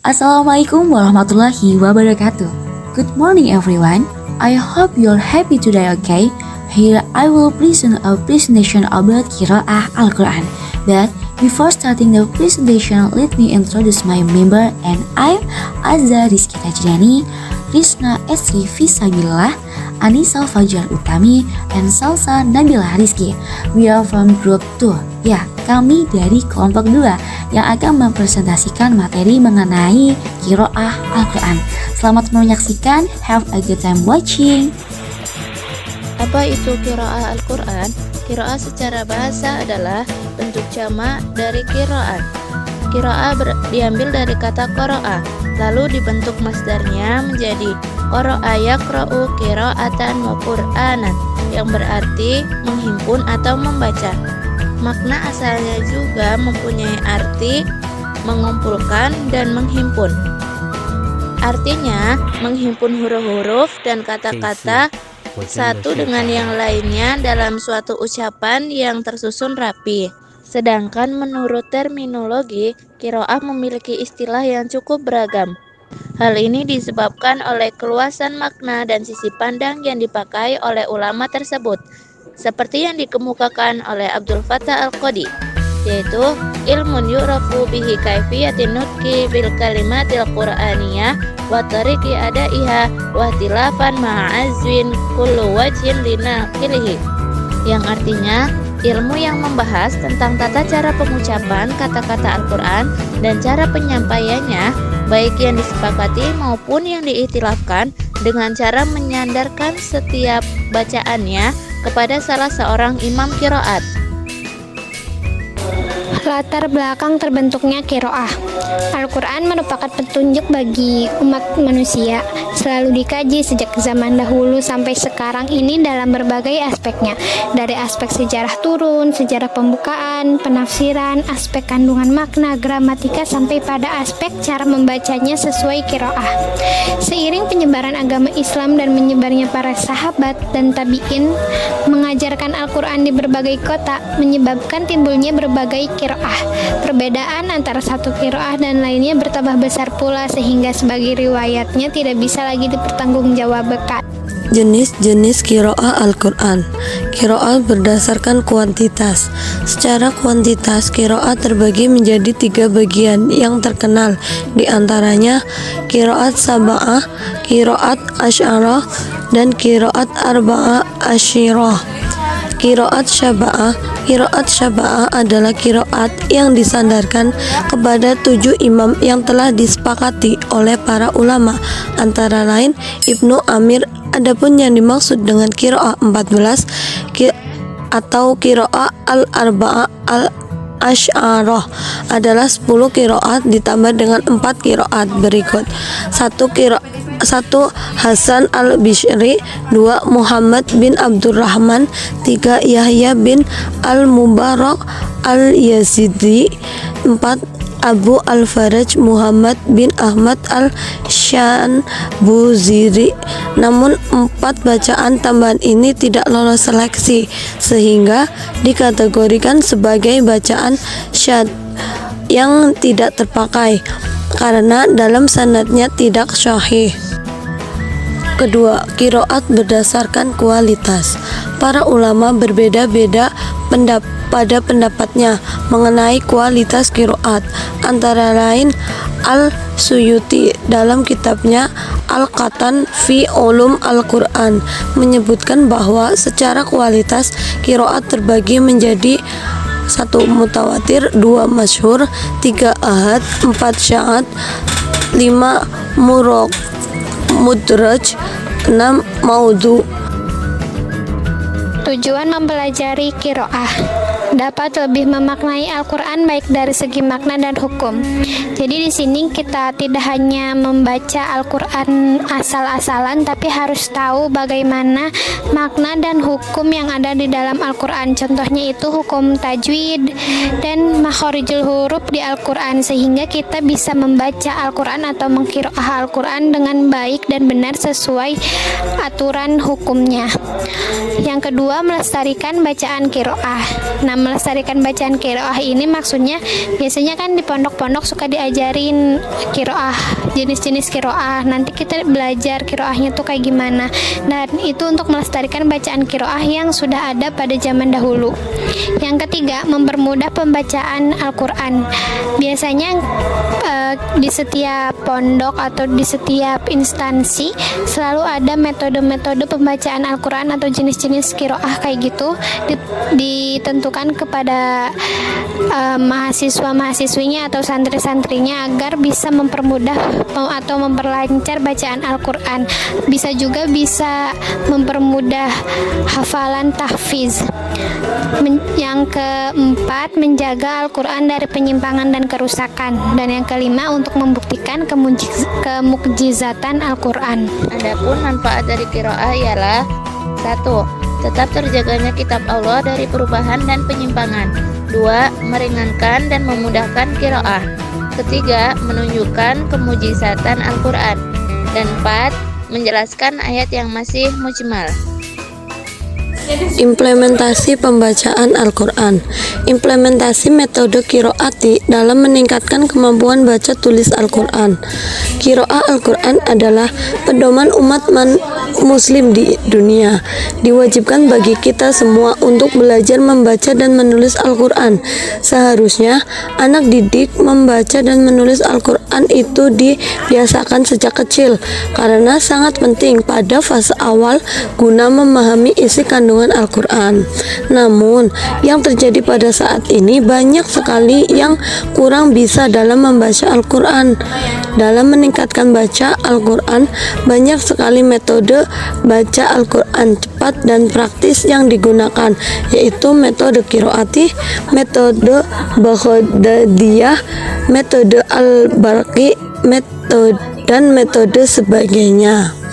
Assalamualaikum warahmatullahi wabarakatuh. Good morning everyone. I hope you're happy today, okay? Here I will present a presentation about Qiraah Al-Quran. But before starting the presentation, let me introduce my member, and I'm Azza Rizky Tajriani, Rizna Esri Fisabilillah, Anissa Fajar Utami, and Salsa Nabila Rizky. We are from group 2. Ya, kami dari kelompok 2 yang akan mempresentasikan materi mengenai Qiraah Al-Quran. Selamat menyaksikan, have a good time watching. Apa itu qiraah Al-Quran? Qiraah secara bahasa adalah bentuk jamak dari qiraat. Qiraah diambil dari kata qara'a, lalu dibentuk masdarnya menjadi qara'a yaqra'u qira'atan wa qur'anan, yang berarti menghimpun atau membaca. Makna asalnya juga mempunyai arti mengumpulkan dan menghimpun. Artinya menghimpun huruf-huruf dan kata-kata satu dengan yang lainnya dalam suatu ucapan yang tersusun rapi. Sedangkan menurut terminologi, qiraah memiliki istilah yang cukup beragam. Hal ini disebabkan oleh keluasan makna dan sisi pandang yang dipakai oleh ulama tersebut, seperti yang dikemukakan oleh Abdul Fattah Al-Qadi, yaitu ilmun yu'rafu bihi kaifiyatin nutqi bil kalimatil qur'aniyah wa tariqi adaiha wa ihtilafan ma'azwin kullu wajhin linaqilihi, yang artinya ilmu yang membahas tentang tata cara pengucapan kata-kata Al-Quran dan cara penyampaiannya, baik yang disepakati maupun yang diiktilafkan, dengan cara menyandarkan setiap bacaannya kepada salah seorang imam qiraat. Latar belakang terbentuknya qiraah. Al-Quran merupakan petunjuk bagi umat manusia, selalu dikaji sejak zaman dahulu sampai sekarang ini dalam berbagai aspeknya, dari aspek sejarah turun, sejarah pembukaan, penafsiran, aspek kandungan makna, gramatika, sampai pada aspek cara membacanya sesuai qiraah. Seiring penyebaran agama Islam dan menyebarnya para sahabat dan tabi'in mengajarkan Al-Quran di berbagai kota, menyebabkan timbulnya berbagai qiraah. Perbedaan antara satu qiraah dan lainnya bertambah besar pula, sehingga sebagai riwayatnya tidak bisa lagi dipertanggungjawabkan. Jenis-jenis qiraah Al-Quran. Qiraah berdasarkan kuantitas. Secara kuantitas, qiraah terbagi menjadi 3 bagian yang terkenal, di antaranya qiraat sab'ah, qiraat asy'arah, dan qiraat arba'ah asyirah. Qiraat syaba'ah adalah qiraat yang disandarkan kepada 7 imam yang telah disepakati oleh para ulama, antara lain Ibnu Amir. Adapun yang dimaksud dengan qiraah 14 atau qiraah al-arba'ah al-asy'arah adalah 10 qiraat ditambah dengan 4 qiraat berikut: 1 Hasan al-Bishri, 2 Muhammad bin Abdurrahman, 3 Yahya bin al-Mubarak al-Yazidi, 4 Abu al-Faraj Muhammad bin Ahmad al-Shanbuziri. Namun 4 bacaan tambahan ini tidak lolos seleksi, sehingga dikategorikan sebagai bacaan syadz yang tidak terpakai karena dalam sanadnya tidak sahih. Kedua, qiraat berdasarkan kualitas. Para ulama berbeda-beda pada pendapatnya mengenai kualitas qiraat. Antara lain Al-Suyuti dalam kitabnya Al-Qatan fi Ulum Al-Quran menyebutkan bahwa secara kualitas qiraat terbagi menjadi 1 mutawatir, 2 masyhur, 3 ahad, 4 syadz, 5 mudraj, 6 maudhu. Tujuan mempelajari qiraah dapat lebih memaknai Al-Quran baik dari segi makna dan hukum. Jadi di sini kita tidak hanya membaca Al-Quran asal-asalan, tapi harus tahu bagaimana makna dan hukum yang ada di dalam Al-Quran. Contohnya itu hukum tajwid dan makhorijul huruf di Al-Quran, sehingga kita bisa membaca Al-Quran atau mengqiraah Al-Quran dengan baik dan benar sesuai aturan hukumnya. Yang kedua, melestarikan bacaan qiraah. Nama melestarikan bacaan qiraah ini maksudnya biasanya kan di pondok-pondok suka diajarin qiraah, jenis-jenis qiraah. Nanti kita belajar qiraahnya tuh kayak gimana. Dan itu untuk melestarikan bacaan qiraah yang sudah ada pada zaman dahulu. Yang ketiga, mempermudah pembacaan Al-Qur'an. Biasanya di setiap pondok atau di setiap instansi selalu ada metode-metode pembacaan Al-Qur'an atau jenis-jenis qiraah kayak gitu ditentukan kepada mahasiswa-mahasiswinya atau santri-santrinya agar bisa mempermudah atau memperlancar bacaan Al-Qur'an. Bisa juga bisa mempermudah hafalan tahfiz. Yang keempat, menjaga Al-Qur'an dari penyimpangan dan kerusakan. Dan yang kelima, untuk membuktikan kemukjizatan Al-Qur'an. Adapun manfaat dari qiraah ialah 1. Tetap terjaganya kitab Allah dari perubahan dan penyimpangan. 2. Meringankan dan memudahkan qiraah. Ketiga, menunjukkan kemujizatan Al-Qur'an. Dan 4. Menjelaskan ayat yang masih mujmal. Implementasi pembacaan Al-Quran. Implementasi metode qiraati dalam meningkatkan kemampuan baca tulis Al-Quran. Qiraah Al-Quran adalah pedoman umat muslim di dunia. Diwajibkan bagi kita semua untuk belajar membaca dan menulis Al-Quran. Seharusnya anak didik membaca dan menulis Al-Quran itu dibiasakan sejak kecil karena sangat penting pada fase awal guna memahami isi kandungan Al-Quran. Namun, yang terjadi pada saat ini banyak sekali yang kurang bisa dalam membaca Al-Quran. Dalam meningkatkan baca Al-Quran, banyak sekali metode baca Al-Quran cepat dan praktis yang digunakan, yaitu metode qiraati, metode Baghdadiyah, metode Al-Barqi, dan metode sebagainya.